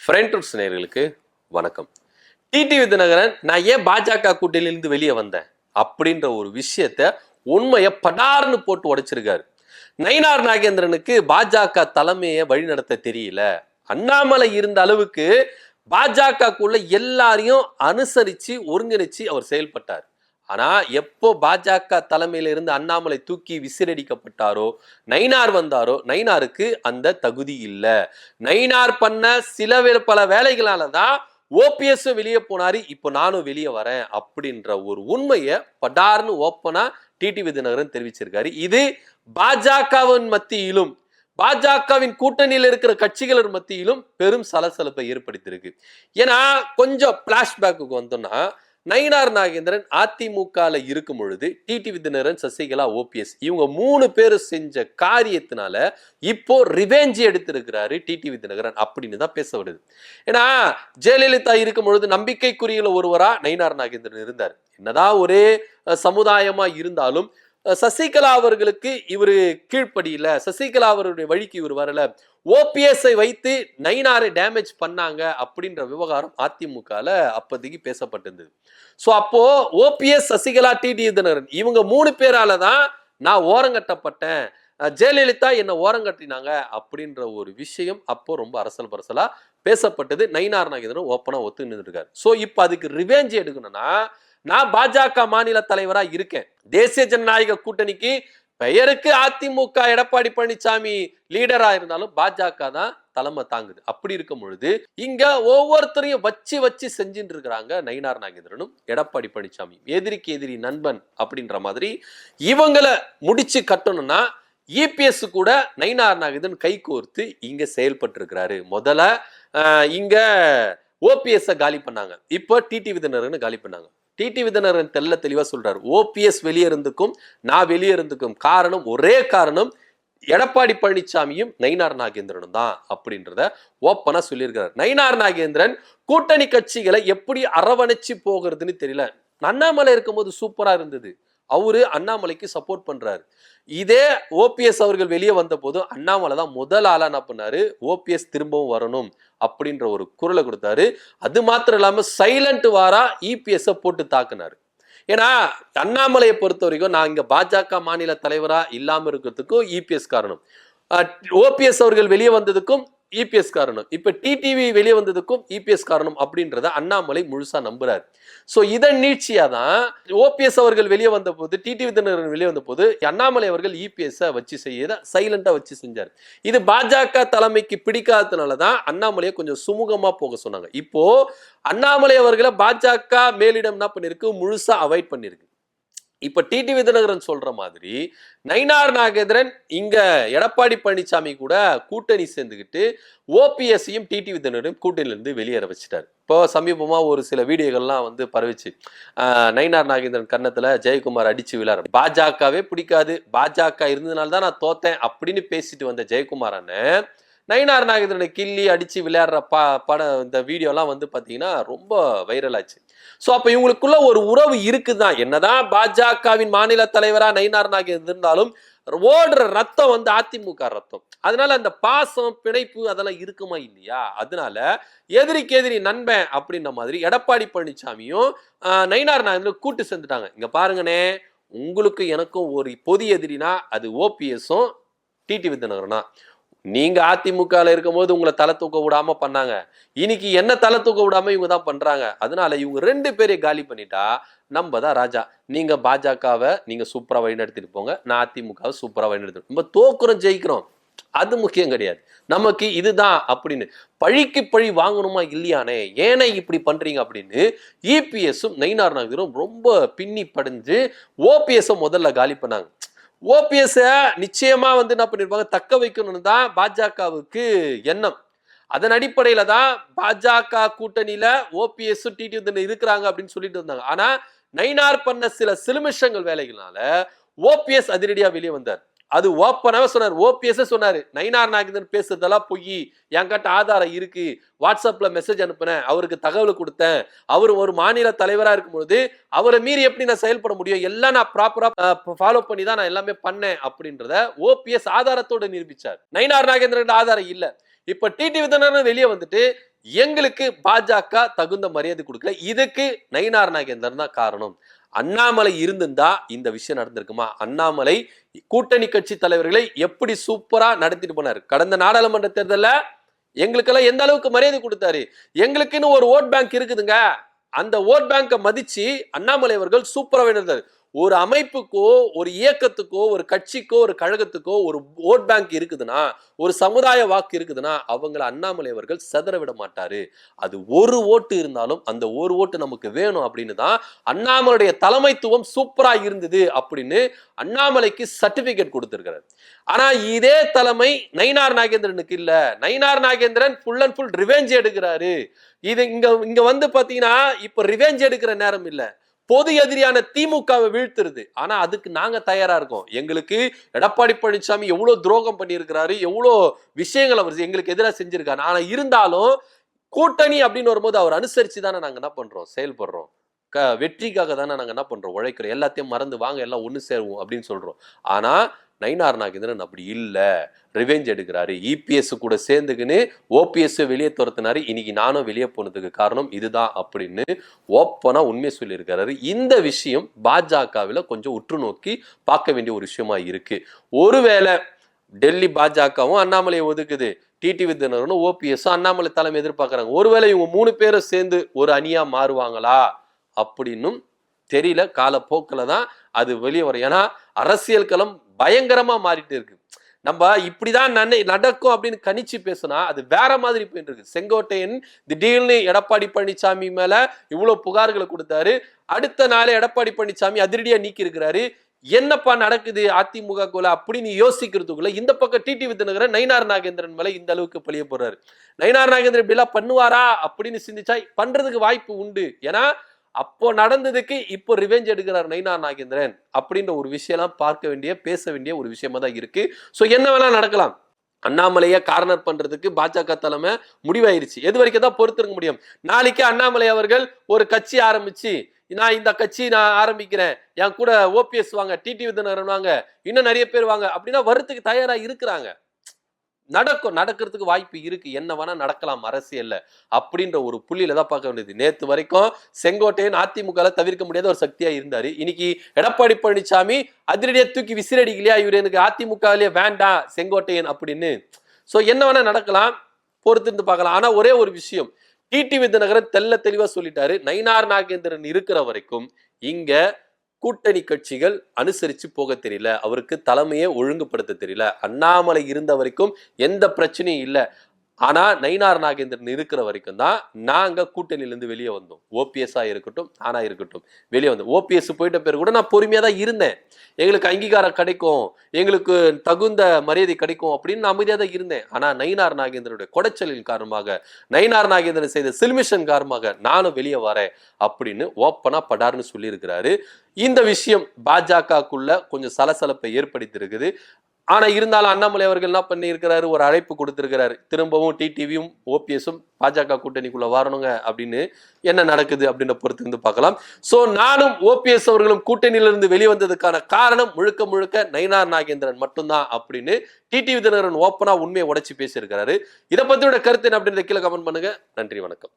Friend roots நேயர்களுக்கு வணக்கம். TTV Dinakaran நான் ஏன் பாஜக கூட்டணியிலிருந்து வெளியே வந்தேன் அப்படின்ற ஒரு விஷயத்த உண்மையை படார்னு போட்டு உடைச்சிருக்காரு. நயினார் நாகேந்திரனுக்கு பாஜக தலைமையை வழிநடத்த தெரியல. அண்ணாமலை இருந்த அளவுக்கு பாஜகக்குள்ள எல்லாரையும் அனுசரிச்சு ஒருங்கிணைச்சு அவர் செயல்பட்டார். ஆனா எப்போ பாஜக தலைமையில இருந்து அண்ணாமலை தூக்கி விசிறடிக்கப்பட்டாரோ, நயினார் வந்தாரோ, நயினாருக்கு அந்த தகுதி இல்லை. நயினார் பண்ண பல வேலைகளாலதான் ஓபிஎஸ் வெளியே போனாரு. இப்போ நானும் வெளியே வரேன் அப்படின்ற ஒரு உண்மையை படார்னு ஓப்பனா டிடிவி தினகரன் தெரிவிச்சிருக்காரு. இது பாஜகவின் மத்தியிலும் பாஜகவின் கூட்டணியில் இருக்கிற கட்சிகள் மத்தியிலும் பெரும் சலசலப்பை ஏற்படுத்தியிருக்கு. ஏன்னா கொஞ்சம் பிளாஷ்பேக்கு வந்தோம்னா, நயினார் நாகேந்திரன் அதிமுக இருக்கும் பொழுது டிடிவி தினகரன், சசிகலா, ஓபிஎஸ் இவங்க 3 பேரும் செஞ்ச காரியத்தினால இப்போ ரிவெஞ்ச் எடுத்திருக்கிறாரு டிடிவி தினகரன் அப்படின்னு தான் பேசப்படுது. ஏன்னா ஜெயலலிதா இருக்கும் பொழுது நம்பிக்கைக்குரிய ஒருவரா நயினார் நாகேந்திரன் இருந்தார். என்னதான் ஒரே சமுதாயமா இருந்தாலும் சசிகலா அவர்களுக்கு இவரு கீழ்ப்படியில, சசிகலா அவருடைய வழிக்கு இவர் வரல, ஓபிஎஸ்ஐ வைத்து நயினாரை டேமேஜ் பண்ணாங்க அப்படின்ற விவகாரம் அதிமுகல அப்போதைக்கு பேசப்பட்டிருந்தது. ஸோ அப்போ ஓபிஎஸ், சசிகலா, டிடிவி தினகரன் இவங்க 3 பேரால தான் நான் ஓரங்கட்டப்பட்டேன், ஜெயலலிதா என்ன ஓரங்கட்டினாங்க அப்படின்ற ஒரு விஷயம் அப்போ ரொம்ப அரசல் பரசலா பேசப்பட்டது. நயினார் நாகேந்திரன் ஓப்பனா ஒத்து நின்றுருக்காரு. ஸோ இப்போ அதுக்கு ரிவெஞ்ச் எடுக்கணும்னா, நான் பாஜக மாநில தலைவரா இருக்கேன். தேசிய ஜனநாயக கூட்டணிக்கு பெயருக்கு அதிமுக எடப்பாடி பழனிசாமி லீடரா இருந்தாலும் பாஜக தான் தலைமை தாங்குது. அப்படி இருக்கும் பொழுது இங்க ஒவ்வொருத்தரையும் வச்சு செஞ்சுட்டு இருக்கிறாங்க நயினார் நாகேந்திரனும் எடப்பாடி பழனிசாமி. எதிரிக்கு எதிரி நண்பன் அப்படின்ற மாதிரி இவங்களை முடிச்சு கட்டணும்னா இபிஎஸ் கூட நயினார் நாகேந்திரன் கை கோர்த்து இங்க செயல்பட்டு இருக்கிறாரு. முதல்ல இங்க ஓபிஎஸ் காலி பண்ணாங்க, இப்போ டிடிவி தினகரன் காலி பண்ணாங்க. டிடிவி தினகரன் தெளிவா சொல்றாரு, ஓபிஎஸ் வெளியே இருந்துக்கும் நான் வெளியே இருந்துக்கும் காரணம் ஒரே காரணம் எடப்பாடி பழனிசாமியும் நயினார் நாகேந்திரனும் தான் அப்படின்றத ஓப்பனா சொல்லியிருக்கிறார். நயினார் நாகேந்திரன் கூட்டணி கட்சிகளை எப்படி அரவணைச்சு போகிறதுன்னு தெரியல. அண்ணாமலை இருக்கும்போது சூப்பரா இருந்தது, அவரு அண்ணாமலைக்கு சப்போர்ட் பண்றாரு. இதே ஓபிஎஸ் அவர்கள் வெளியே வந்த போது அண்ணாமலை தான் முதல் ஆளா என்ன பண்ணாரு, ஓபிஎஸ் திரும்பவும் வரணும் அப்படின்ற ஒரு குரலை கொடுத்தாரு. அது மாத்திரம் இல்லாம சைலண்ட் வாரா இபிஎஸ் போட்டு தாக்குனாரு. ஏன்னா அண்ணாமலையை பொறுத்த வரைக்கும் நான் இங்க பாஜக மாநில தலைவரா இல்லாம இருக்கிறதுக்கும் இபிஎஸ் காரணம், ஓபிஎஸ் அவர்கள் வெளியே வந்ததுக்கும் இபிஎஸ் காரணம், இப்ப டிடிவி வெளியே வந்ததுக்கும் இபிஎஸ் காரணம் அப்படின்றத அண்ணாமலை முழுசா நம்புறாரு. சோ இதன் நீட்சியா தான் ஓபிஎஸ் அவர்கள் வெளியே வந்த போது, டிடிவி தினகரன் வெளியே வந்த போது அண்ணாமலை அவர்கள் இபிஎஸ் வச்சு செய்ய சைலண்டா வச்சு செஞ்சார். இது பாஜக தலைமைக்கு பிடிக்காததுனாலதான் அண்ணாமலையை கொஞ்சம் சுமூகமா போக சொன்னாங்க. இப்போ அண்ணாமலை அவர்களை பாஜக மேலிடம் என்ன பண்ணிருக்கு, முழுசா அவாய்ட் பண்ணிருக்கு. இப்ப டிடிவி தினகரன் சொல்ற மாதிரி நயினார் நாகேந்திரன் இங்க எடப்பாடி பழனிசாமி கூட கூட்டணி சேர்ந்துக்கிட்டு ஓபிஎஸ்ஸையும் டிடிவி தினகரன் கூட்டணியில இருந்து வெளியேற வச்சுட்டாரு. இப்போ சமீபமா ஒரு சில வீடியோகள்லாம் வந்து பரவிச்சு. நயினார் நாகேந்திரன் கன்னத்துல ஜெயக்குமார் அடிச்சு விழாரு. பாஜகவே பிடிக்காது, பாஜக இருந்ததுனால தான் நான் தோத்தேன் அப்படின்னு பேசிட்டு வந்த ஜெயக்குமார் அண்ணன் நயினார் நாகேந்திரனை கிள்ளி அடிச்சு விளையாடுற படம் இந்த வீடியோலாம் வந்து பார்த்தீங்கன்னா ரொம்ப வைரல் ஆச்சு. ஸோ அப்போ இவங்களுக்குள்ள ஒரு உறவு இருக்குதான். என்னதான் பாஜகவின் மாநில தலைவரா நயினார் நாகேந்திரன் இருந்தாலும் ஓடுற ரத்தம் வந்து அதிமுக ரத்தம். அதனால அந்த பாசம், பிணைப்பு அதெல்லாம் இருக்குமா இல்லையா? அதனால எதிரிக்கு எதிரி நண்பன் அப்படின்ற மாதிரி எடப்பாடி பழனிசாமியும் நயினார் நாகேந்திரன் கூட்டு சேர்ந்துட்டாங்க. இங்க பாருங்கண்ணே, உங்களுக்கு எனக்கும் ஒரு பொது எதிரினா அது ஓபிஎஸும் டிடிவி தினகரனா. நீங்க அதிமுக இருக்கும்போது உங்களை தலை தூக்க விடாம பண்ணாங்க, இன்னைக்கு என்ன தலை தூக்க விடாம இவங்க தான் பண்றாங்க. அதனால இவங்க 2 பேரையும் காலி பண்ணிட்டா நம்ம தான் ராஜா. நீங்க பாஜகவை நீங்க சூப்பரா வழிநடத்திட்டு போங்க, நான் அதிமுகவை சூப்பரா வழிநடத்திட்டு நம்ம தோக்குறோம் ஜெயிக்கிறோம் அது முக்கியம் கிடையாது, நமக்கு இதுதான் அப்படின்னு பழிக்கு பழி வாங்கணுமா இல்லையானே, ஏனே இப்படி பண்றீங்க அப்படின்னு இபிஎஸும் நயினார் நாகேந்திரனும் ரொம்ப பின்னி படைஞ்சு ஓபிஎஸ் முதல்ல காலி பண்ணாங்க. ஓபிஎஸ் நிச்சயமா வந்து என்ன பண்ணிருப்பாங்க, தக்க வைக்கணும்னு தான் பாஜகவுக்கு எண்ணம். அதன் அடிப்படையில தான் பாஜக கூட்டணியில ஓபிஎஸ் டிடிவி இருக்கிறாங்க அப்படின்னு சொல்லிட்டு இருந்தாங்க. ஆனா நயினார் பண்ண சில சிலுமிஷங்கள் வேலைகளால ஓபிஎஸ் அதிரடியா வெளியே வந்தார். அது ஓப்பனாவே சொன்னார். ஓபிஎஸ் சொன்னாரு, நயினார் நாகேந்திரன் பேசுறதெல்லாம் பொய், என்கிட்ட ஆதாரம் இருக்கு, வாட்ஸ்அப்ல மெசேஜ் அனுப்புனேன், அவருக்கு தகவல் கொடுத்தேன், அவர் ஒரு மாநில தலைவரா இருக்கும்போது அவரை மீறி எப்படி நான் செயல்பட முடியும், எல்லாம் நான் ப்ராப்பரா ஃபாலோ பண்ணி தான் நான் எல்லாமே பண்ணேன் அப்படின்றத ஓபிஎஸ் ஆதாரத்தோட நிரூபிச்சார். நயினார் நாகேந்திரன் ஆதாரம் இல்ல. இப்ப டிடிவி தினகரன் வெளியே வந்துட்டு எங்களுக்கு பாஜக தகுந்த மரியாதை கொடுக்கல, இதுக்கு நயினார் நாகேந்திரன் தான் காரணம். அண்ணாமலை இருந்திருந்தா இந்த விஷயம் நடந்திருக்குமா? அண்ணாமலை கூட்டணி கட்சி தலைவர்களை எப்படி சூப்பரா நடத்திட்டு போனார். கடந்த நாடாளுமன்ற தேர்தல்ல எங்களுக்கெல்லாம் எந்த அளவுக்கு மரியாதை கொடுத்தாரு. எங்களுக்குன்னு ஒரு ஓட் பேங்க் இருக்குதுங்க, அந்த ஓட் பேங்கை மதிச்சு அண்ணாமலை அவர்கள் சூப்பரா இருந்தார். ஒரு அமைப்புக்கோ ஒரு இயக்கத்துக்கோ ஒரு கட்சிக்கோ ஒரு கழகத்துக்கோ ஒரு ஓட் பேங்க் இருக்குதுன்னா, ஒரு சமுதாய வாக்கு இருக்குதுன்னா அவங்கள அண்ணாமலை அவர்கள் செதற விட மாட்டாரு. அது ஒரு ஓட்டு இருந்தாலும் அந்த ஒரு ஓட்டு நமக்கு வேணும் அப்படின்னு தான் அண்ணாமலையுடைய தலைமைத்துவம் சூப்பரா இருந்தது அப்படின்னு அண்ணாமலைக்கு சர்டிபிகேட் கொடுத்திருக்கிறார். ஆனா இதே தலைமை நயினார் நாகேந்திரனுக்கு இல்ல. Nainar Nagendran full and full revenge எடுக்கிறாரு. இது இங்க வந்து பாத்தீங்கன்னா இப்ப ரிவெஞ்ச் எடுக்கிற நேரம் இல்ல, பொது எதிரியான திமுகவை வீழ்த்துறது. ஆனா அதுக்கு நாங்க தயாரா இருக்கோம். எங்களுக்கு எடப்பாடி பழனிசாமி எவ்வளவு துரோகம் பண்ணியிருக்கிறாரு, எவ்வளவு விஷயங்கள் அவர் எங்களுக்கு எதிராக செஞ்சிருக்காரு. ஆனா இருந்தாலும் கூட்டணி அப்படின்னு வரும்போது அவர் அனுசரிச்சு தானே நாங்க என்ன பண்றோம், செயல்படுறோம். வெற்றிக்காக தானே நாங்க என்ன பண்றோம், உழைக்கிறோம். எல்லாத்தையும் மறந்து வாங்க எல்லாம் ஒண்ணு சேருவோம் அப்படின்னு சொல்றோம். ஆனா நயினார் நாகேந்திரன் அப்படி இல்ல, ரிவெஞ்ச் எடுக்கிறாரு. இபிஎஸ் கூட சேர்ந்துக்குன்னு ஓபிஎஸ் வெளியே துரத்தினாரு. இன்னைக்கு நானும் வெளியே போனதுக்கு காரணம் இதுதான் அப்படின்னு ஓப்பனா உண்மையை சொல்லியிருக்கிறாரு. இந்த விஷயம் பாஜகவில் கொஞ்சம் உற்று நோக்கி பார்க்க வேண்டிய ஒரு விஷயமா இருக்கு. ஒருவேளை டெல்லி பாஜகவும் அண்ணாமலையை ஒதுக்குது, டிடிவி தினகரனும் ஓபிஎஸ் அண்ணாமலை தலைமை எதிர்பார்க்கறாங்க. ஒருவேளை இவங்க 3 பேரும் சேர்ந்து ஒரு அணியா மாறுவாங்களா அப்படின்னும் தெரியல. காலப்போக்கில் தான் அது வெளியே வரும். ஏன்னா அரசியல் களம் பயங்கரமா மாறிட்டு இருக்கு. நம்ம இப்படிதான் நடக்கும் அப்படின்னு கணிச்சு பேசினா அது வேற மாதிரி போயிட்டு இருக்கு. செங்கோட்டையன் திடீர்னு எடப்பாடி பழனிசாமி மேல இவ்வளவு புகார்களை கொடுத்தாரு. அடுத்த நாளே எடப்பாடி பழனிசாமி அதிரடியா நீக்கி இருக்கிறாரு. என்னப்பா நடக்குது அதிமுக கோல அப்படின்னு யோசிக்கிறதுக்குள்ள இந்த பக்கம் டிடிவி தினகரன் நயினார் நாகேந்திரன் மேல இந்த அளவுக்கு பழிய போறாரு. நயினார் நாகேந்திரன் இப்படி எல்லாம் பண்ணுவாரா அப்படின்னு சிந்திச்சா பண்றதுக்கு வாய்ப்பு உண்டு. ஏன்னா அப்போ நடந்ததுக்கு இப்போ ரிவெஞ்ச் எடுக்கிறார் நயினார் நாகேந்திரன் அப்படின்ற ஒரு விஷயம் பார்க்க வேண்டிய பேச வேண்டிய ஒரு விஷயமா தான் இருக்கு. ஸோ என்ன வேணா நடக்கலாம். அண்ணாமலையை கார்னர் பண்றதுக்கு பாஜக தலைமை முடிவாயிருச்சு. எது வரைக்கும் தான் பொறுத்திருக்க முடியும். நாளைக்கு அண்ணாமலை அவர்கள் ஒரு கட்சி ஆரம்பிச்சு நான் இந்த கட்சி நான் ஆரம்பிக்கிறேன், என் கூட ஓபிஎஸ் வாங்க, டிடிவி தினகரன் வாங்க, இன்னும் நிறைய பேர் வாங்க அப்படின்னா வரத்துக்கு தயாரா இருக்கிறாங்க. நடக்கிறதுக்கு வாய்ப்பு இருக்கு. என்ன வேணா நடக்கலாம் அரசியல்ல அப்படின்ற ஒரு புள்ளியில தான் பார்க்க வேண்டியது. நேத்து வரைக்கும் செங்கோட்டையன் அதிமுக தவிர்க்க முடியாத ஒரு சக்தியா இருந்தாரு. இன்னைக்கு எடப்பாடி பழனிசாமி அதிரடியா தூக்கி விசிறடிக்கலையா, இவர் எனக்கு அதிமுகவிலேயே வேண்டாம் செங்கோட்டையன் அப்படின்னு. சோ என்ன வேணா நடக்கலாம், பொறுத்திருந்து பார்க்கலாம். ஆனா ஒரே ஒரு விஷயம், டிடிவி தினகரன் தெல்ல தெளிவா சொல்லிட்டாரு, நயினார் நாகேந்திரன் இருக்கிற வரைக்கும் இங்க கூட்டணி கட்சிகள் அனுசரிச்சு போக தெரியல, அவருக்கு தலைமையை ஒழுங்குபடுத்த தெரியல. அண்ணாமலை இருந்த வரைக்கும் எந்த பிரச்சனையும் இல்லை. ஆனா நயினார் நாகேந்திரன் இருக்கிற வரைக்கும் தான் நாங்க கூட்டணியிலிருந்து வெளியே வந்தோம். ஓபிஎஸ் இருக்கட்டும் ஆனா இருக்கட்டும் வெளியே வந்தோம். ஓபிஎஸ் போயிட்ட பேர் கூட நான் பொறுமையா தான் இருந்தேன். எங்களுக்கு அங்கீகாரம் கிடைக்கும், எங்களுக்கு தகுந்த மரியாதை கிடைக்கும் அப்படின்னு நான் அமைதியா தான் இருந்தேன். ஆனா நயினார் நாகேந்திரனுடைய கொடைச்சலின் காரணமாக, நயினார் நாகேந்திரன் செய்த சில்மிஷன் காரணமாக நானும் வெளியே வரேன் அப்படின்னு ஓப்பனா படார்னு சொல்லி இருக்கிறாரு. இந்த விஷயம் பாஜகக்குள்ள கொஞ்சம் சலசலப்பை ஏற்படுத்தி இருக்குது. ஆனா இருந்தாலும் அண்ணாமலை அவர்கள் என்ன பண்ணி இருக்கிறாரு, ஒரு அழைப்பு கொடுத்திருக்கிறாரு, திரும்பவும் டிடிவியும் ஓபிஎஸும் பாஜக கூட்டணிக்குள்ள வரணுங்க அப்படின்னு. என்ன நடக்குது அப்படின்ற பொறுத்து இருந்து பார்க்கலாம். சோ நானும் ஓபிஎஸ் அவர்களும் கூட்டணியிலிருந்து வெளிவந்ததுக்கான காரணம் முழுக்க முழுக்க நயினார் நாகேந்திரன் மட்டும்தான் அப்படின்னு டிடிவி தினகரன் ஓப்பனா உண்மையை உடைச்சு பேசியிருக்கிறாரு. இதை பத்தியோட கருத்து என்ன அப்படின்றத கீழே கமெண்ட் பண்ணுங்க. நன்றி, வணக்கம்.